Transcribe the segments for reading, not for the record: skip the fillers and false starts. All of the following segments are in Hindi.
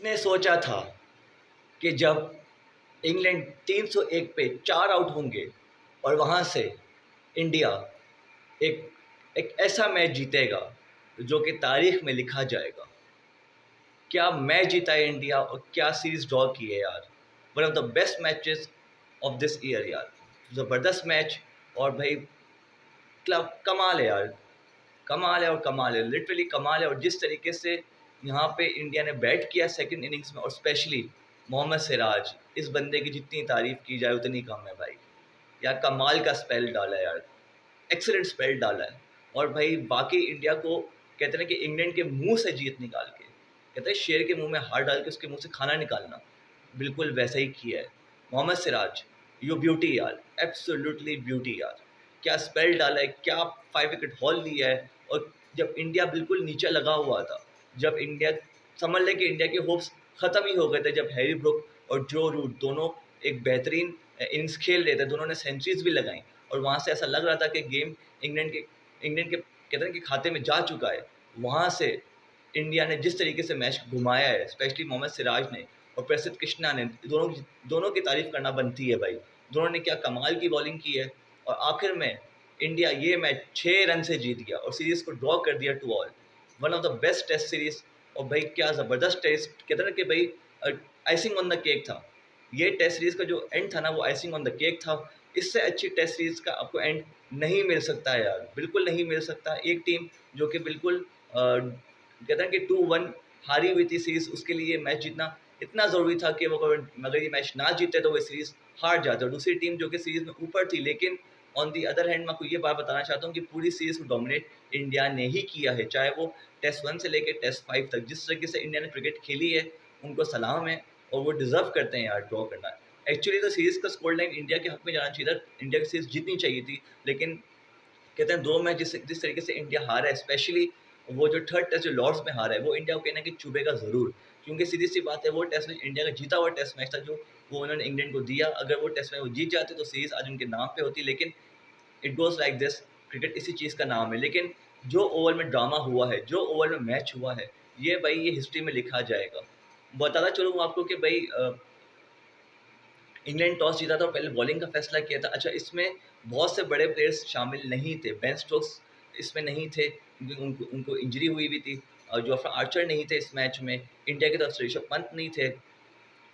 ने सोचा था कि जब इंग्लैंड 301 पे 4 आउट होंगे और वहाँ से इंडिया एक एक ऐसा मैच जीतेगा जो कि तारीख में लिखा जाएगा। क्या मैच जीता है इंडिया और क्या सीरीज ड्रॉ की है यार। One of the best matches of this year यार। ज़बरदस्त मैच। और भाई क्लब कमाल है यार। कमाल है और कमाल है, लिटरली कमाल है। और जिस तरीके से यहाँ पे इंडिया ने बैट किया सेकंड इनिंग्स में, और स्पेशली मोहम्मद सिराज, इस बंदे की जितनी तारीफ की जाए उतनी कम है भाई। यार कमाल का स्पेल डाला है यार, एक्सीलेंट स्पेल डाला है। और भाई बाकी इंडिया को कहते हैं कि इंग्लैंड के मुंह से जीत निकाल के, कहते हैं शेर के मुंह में हार डाल के उसके मुंह से खाना निकालना, बिल्कुल वैसा ही किया है मोहम्मद सिराज। यू ब्यूटी यार, एब्सोल्युटली ब्यूटी यार। क्या स्पेल डाला है, क्या 5 विकेट हॉल लिया है। और जब इंडिया बिल्कुल नीचे लगा हुआ था, जब इंडिया समझ लें कि इंडिया के होप्स ख़त्म ही हो गए थे, जब हैरी ब्रुक और जो रूट दोनों एक बेहतरीन इनिंग्स खेल रहे थे, दोनों ने सेंचुरीज भी लगाई, और वहाँ से ऐसा लग रहा था कि गेम इंग्लैंड के कहते हैं कि खाते में जा चुका है। वहाँ से इंडिया ने जिस तरीके से मैच घुमाया है, स्पेशली मोहम्मद सिराज ने और प्रसिद्ध कृष्णा ने, दोनों की तारीफ करना बनती है भाई। दोनों ने क्या कमाल की बॉलिंग की है। और आखिर में इंडिया ये मैच 6 रन से जीत गया और सीरीज़ को ड्रॉ कर दिया 2 all. One of the best test series. और भाई क्या ज़बरदस्त टेस्ट, कहते हैं कि भाई आइसिंग ऑन द केक था। ये टेस्ट सीरीज़ का जो एंड था ना, वो आइसिंग ऑन द केक था। इससे अच्छी टेस्ट सीरीज़ का आपको एंड नहीं मिल सकता है यार, बिल्कुल नहीं मिल सकता। एक टीम जो कि बिल्कुल कहते हैं कि 2-1 हारी हुई थी सीरीज़, उसके लिए मैच जीतना इतना ज़रूरी था कि वो अगर ये मैच ना जीते तो वो सीरीज़ हार जाते। और दूसरी टीम जो कि सीरीज़ में ऊपर थी, लेकिन ऑन दी अदर हैंड मैं आपको ये बात बताना चाहता हूँ कि पूरी सीरीज़ को डोमिनेट इंडिया ने ही किया है, चाहे वो टेस्ट 1 से लेकर टेस्ट 5 तक। जिस तरीके से इंडिया ने क्रिकेट खेली है, उनको सलाम है और वो डिज़र्व करते हैं यार ड्रॉ करना। एक्चुअली तो सीरीज़ का स्कोर लाइन इंडिया के हक में जाना चाहिए था, इंडिया की सीरीज़ जीतनी चाहिए थी, लेकिन कहते हैं 2 मैच जिस तरीके से इंडिया हारा है, स्पेशली वो जो थर्ड टेस्ट जो लॉर्ड्स में हारा है, वो इंडिया को कहीं न कहीं चुभेगा ज़रूर। क्योंकि सीधी सी बात है, वो टेस्ट मैच इंडिया का जीता हुआ टेस्ट मैच था जो वो उन्होंने इंग्लैंड को दिया। अगर वो टेस्ट मैच वो जीत जाते तो सीरीज़ आज उनके नाम पे होती, लेकिन it goes like this. Cricket इसी चीज़ का नाम है। लेकिन जो ओवर में ड्रामा हुआ है, जो ओवर में मैच हुआ है, ये भाई ये हिस्ट्री में लिखा जाएगा। बताता चलूँ आपको कि भाई इंग्लैंड टॉस जीता था और पहले बॉलिंग का फैसला किया था। अच्छा, इसमें बहुत से बड़े प्लेयर्स शामिल नहीं थे। बेन स्टोक्स इसमें नहीं थे क्योंकि उनको उनको इंजरी हुई भी थी। जोफ्रा आर्चर नहीं थे इस मैच में। इंडिया की तरफ से ऋषभ पंत नहीं थे,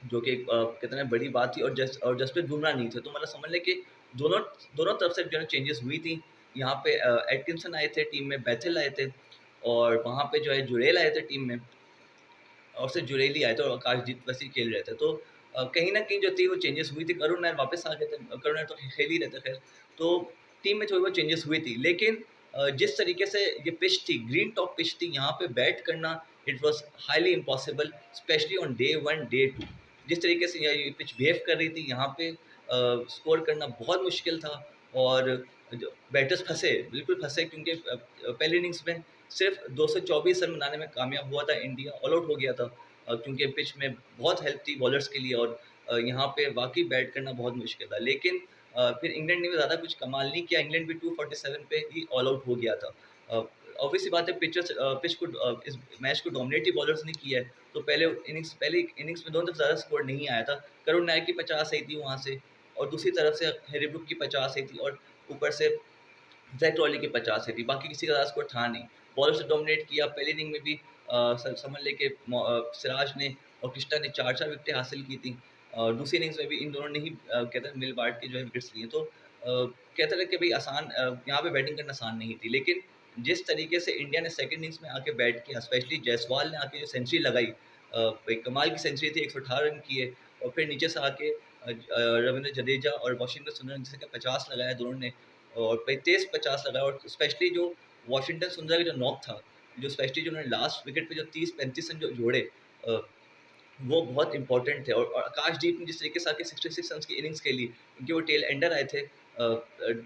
जो कि कितने बड़ी बात थी। और जसप्रीत बुमराह नहीं थे। तो मतलब समझ लें कि दोनों दोनों तरफ से जो है चेंजेस हुई थी। यहाँ पे एटकिंसन आए थे टीम में, बैथेल आए थे, और वहाँ पे जो है जुरेल आए थे टीम में, और सिर्फ जुरेल ही आए थे और आकाशदीप वैसे ही खेल रहे थे। तो कहीं न कहीं जो थी वो चेंजेस हुई थी। करुण नायर वापस आ गए थे। करुण नायर तो खेल ही रहे थे खैर। तो टीम में थोड़ी बहुत चेंजेस हुई थी। लेकिन जिस तरीके से ये पिच थी, ग्रीन टॉप पिच थी, यहाँ पे बैट करना it was highly impossible, specially on day 1, day 2। जिस तरीके से ये पिच बिहेव कर रही थी, यहाँ पे स्कोर करना बहुत मुश्किल था। और जो बैटर्स फँसे, बिल्कुल फँसे, क्योंकि पहली इनिंग्स में सिर्फ 224 रन बनाने में कामयाब हुआ था इंडिया, ऑल आउट हो गया था। क्योंकि पिच में बहुत हेल्प थी बॉलर्स के लिए, और यहाँ पे वाक़ई बैट करना बहुत मुश्किल था। लेकिन फिर इंग्लैंड ने भी ज़्यादा कुछ कमाल नहीं किया। इंग्लैंड भी 247 पे ही ऑल आउट हो गया था। ऑब्वियस सी बात है, पिच को इस मैच को डोमिनेट ही बॉलर्स ने किया है। तो पहली इनिंग्स में दोनों तरफ ज़्यादा स्कोर नहीं आया था। करुण नायर की 50 आई थी वहाँ से, और दूसरी तरफ से हैरी ब्रुक की 50 आई थी, और ऊपर से ज़ैक रॉली की 50 आई थी। बाकी किसी का ज़्यादा स्कोर था नहीं। बॉलर्स ने डोमिनेट किया। पहली इनिंग में भी समझ लें कि सिराज ने और कृष्णा ने 4-4 विकेटें हासिल की थी। दूसरी इनिंग्स में भी इन दोनों ने ही कहते हैं मिल बाँट के जो है विकेट्स लिए। तो कहते हैं कि भई आसान, यहाँ पे बैटिंग करना आसान नहीं थी। लेकिन जिस तरीके से इंडिया ने सेकंड इनिंग्स में आके बैट किया, स्पेशली जायसवाल ने आके जो सेंचुरी लगाई, एक कमाल की सेंचुरी थी, 118 रन किए। और फिर नीचे से आके रवींद्र जडेजा और वाशिंगटन सुंदर जिसने कि 50 लगाया दोनों ने, और भाई तेज़ 50 लगाया। और स्पेशली जो वाशिंगटन सुंदर का जो नॉक था, जो स्पेशली जो उन्होंने लास्ट विकेट पे जो 30-35 रन जो जोड़े, अ, वो बहुत इंपॉर्टेंट थे। और आकाशदीप ने जिस तरीके से आके 66 रन्स की इनिंग्स खेली, क्योंकि वो टेल एंडर आए थे।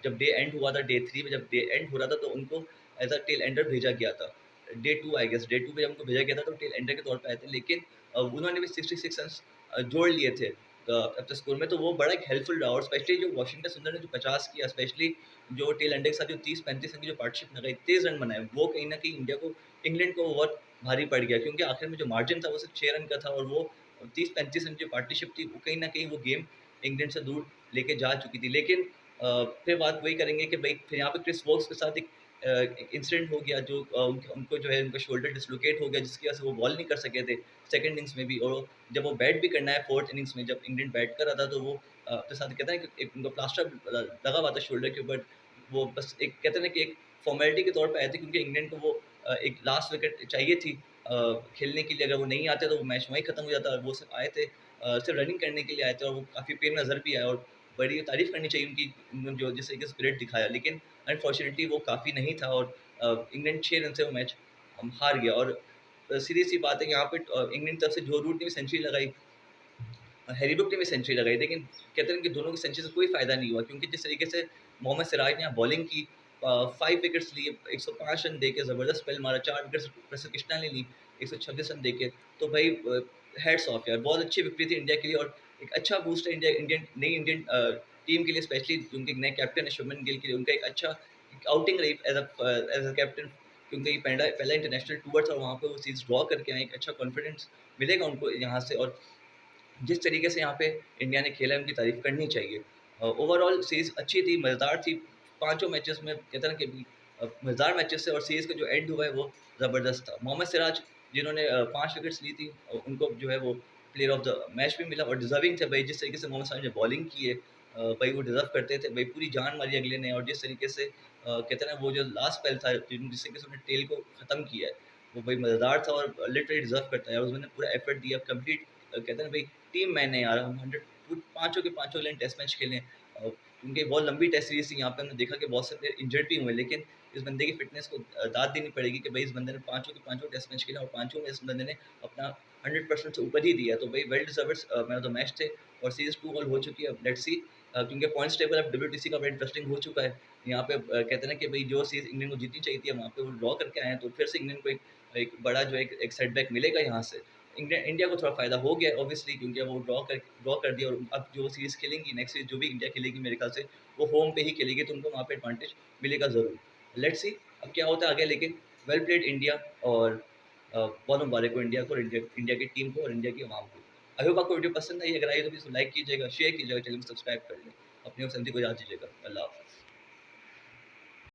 जब डे एंड हुआ था, डे 3 में जब डे एंड हो रहा था, तो उनको एज़ अ टेल एंडर भेजा गया था। डे 2 आई गेस, डे 2 पे जब उनको भेजा गया था तो टेल एंडर के तौर पे आए थे। लेकिन उन्होंने भी 66 रन्स जोड़ लिए थे अपने स्कोर में, तो वो बड़ा एक हेल्पफुल रहा। और स्पेशली जो वाशिंगटन सुंदर ने जो 50 किया, स्पेशली जो टेल एंडर के साथ जो 30-35 रन की जो पार्टनरशिप लगाई, तेज़ रन बनाए, वो कहीं न कहीं इंडिया को, इंग्लैंड को बहुत भारी पड़ गया, क्योंकि आखिर में जो मार्जिन था वो सिर्फ 6 रन का था, और वो 30-35 रन की पार्टनरशिप थी, वो कहीं ना कहीं वो गेम इंग्लैंड से दूर लेके जा चुकी थी। लेकिन फिर बात वही करेंगे कि भाई फिर यहाँ पे क्रिस वोक्स के साथ एक इंसिडेंट हो गया, जो उनको जो है उनका शोल्डर डिसलोकेट हो गया, जिसकी वजह से वो बॉल नहीं कर सके थे सेकंड इनिंग्स में भी। और जब वो बैट भी करना है फोर्थ इनिंग्स में, जब इंग्लैंड बैट कर रहा था, तो वो अपने साथ कहते हैं कि एक उनका प्लास्टर लगा हुआ था शोल्डर के ऊपर। वो बस एक कहते हैं ना कि एक फॉर्मेलिटी के तौर पे आए थे, क्योंकि इंग्लैंड को वो एक लास्ट विकेट चाहिए थी खेलने के लिए। अगर वो नहीं आते तो वो मैच वहीं खत्म हो जाता, और वो सिर्फ आए थे सिर्फ रनिंग करने के लिए आए थे, और वो काफ़ी पेन नज़र भी आया। और बड़ी तारीफ़ करनी चाहिए उनकी, उन्होंने जो जिस तरीके से स्पिरिट दिखाया। लेकिन अनफॉर्चुनेटली वो काफ़ी नहीं था, और इंग्लैंड 6 रन से वो मैच हार गया। और सीधी सी बात है कि यहाँ पे इंग्लैंड की तरफ से जो रूट ने भी सेंचुरी लगाई, हैरी ब्रूक ने भी सेंचुरी लगाई, लेकिन कहते हैं कि दोनों की सेंचुरी से कोई फ़ायदा नहीं हुआ, क्योंकि जिस तरीके से मोहम्मद सिराज ने यहाँ बॉलिंग की, 5 विकेट्स लिए, 105 रन देके ज़बरदस्त स्पेल मारा, 4 विकेट्स प्रसिद्ध कृष्णा ने ली 126 रन देके। तो भाई हैट्स ऑफ यार, बहुत अच्छी विक्ट्री थी इंडिया के लिए, और एक अच्छा बूस्ट है इंडियन टीम के लिए, स्पेशली उनके नए कैप्टन है शुभमन गिल के लिए। उनका एक अच्छा आउटिंग रही एज अ कैप्टन, क्योंकि ये पहला इंटरनेशनल टूर था, और वहाँ पे वो सीरीज़ ड्रॉ करके आए। एक अच्छा कॉन्फिडेंस मिलेगा उनको यहाँ से, और जिस तरीके से यहाँ पे इंडिया ने खेला है, उनकी तारीफ़ करनी चाहिए। ओवरऑल सीरीज़ अच्छी थी, मज़ेदार थी। पाँचों मैचेस में कहते हैं ना कि मज़ेदार मैचेस थे, और सीरीज़ का जो एंड हुआ है वो ज़बरदस्त था। मोहम्मद सिराज जिन्होंने 5 विकेट्स ली थी, उनको जो है वो प्लेयर ऑफ द मैच भी मिला, और डिज़र्विंग थे भाई। जिस तरीके से मोहम्मद सिराज ने बॉलिंग की है, भाई वो डिज़र्व करते थे भाई, पूरी जान मारी अगले ने। और जिस तरीके से कहते हैं ना वो जो लास्ट स्पेल था, जिस तरीके से उन्होंने टेल को ख़त्म किया है, वो भाई मज़ेदार था, और लिटरली डिज़र्व करता है। और उसने पूरा एफर्ट दिया, कंप्लीट कहते हैं ना भाई टीम मैन है यार, हम 100 पाँचों के पाँचों लाइन टेस्ट मैच खेले। क्योंकि बहुत लंबी टेस्ट सीरीज थी, यहाँ पे हमने देखा कि बहुत से प्लेयर इंजर्ड भी हुए, लेकिन इस बंदे की फिटनेस को दाद देनी पड़ेगी कि भाई इस बंदे ने पाँचों के पाँचों टेस्ट मैच खेले, और पाँचों में इस बंदे ने अपना 100% से ऊपर ही दिया। तो भाई well deserved man of the match थे, और सीरीज 2 ऑल हो चुकी है। लेट्स सी, क्योंकि पॉइंट्स टेबल अब डब्ल्यूटीसी का बड़ा इंटरेस्टिंग हो चुका है। यहाँ पे कहते हैं ना कि भाई जो सीरीज इंग्लैंड को जीतनी चाहिए थी, वहाँ पे वो ड्रॉ करके आए हैं, तो फिर से इंग्लैंड को एक बड़ा जो एक सेटबैक मिलेगा यहाँ से। इंडिया को थोड़ा फ़ायदा हो गया ऑब्वियसली, क्योंकि वो ड्रॉ कर दिया, और अब जो सीरीज़ खेलेंगी नेक्स्ट सीरीज़ जो भी इंडिया खेलेगी मेरे ख्याल से वो होम पे ही खेलेगी, तो उनको वहाँ पे एडवांटेज मिलेगा ज़रूर। लेट्स सी अब क्या होता है आगे, लेकिन वेल प्लेड इंडिया, और बहुत मुबारक हो इंडिया को, और इंडिया की टीम को, और इंडिया की आवाम को। आई होप आपको वीडियो पसंद आई, अगर आई तो प्लीज़ लाइक कीजिएगा, शेयर कीजिएगा, चैनल को सब्सक्राइब कर लें, अपनी और समझी को याद दीजिएगा।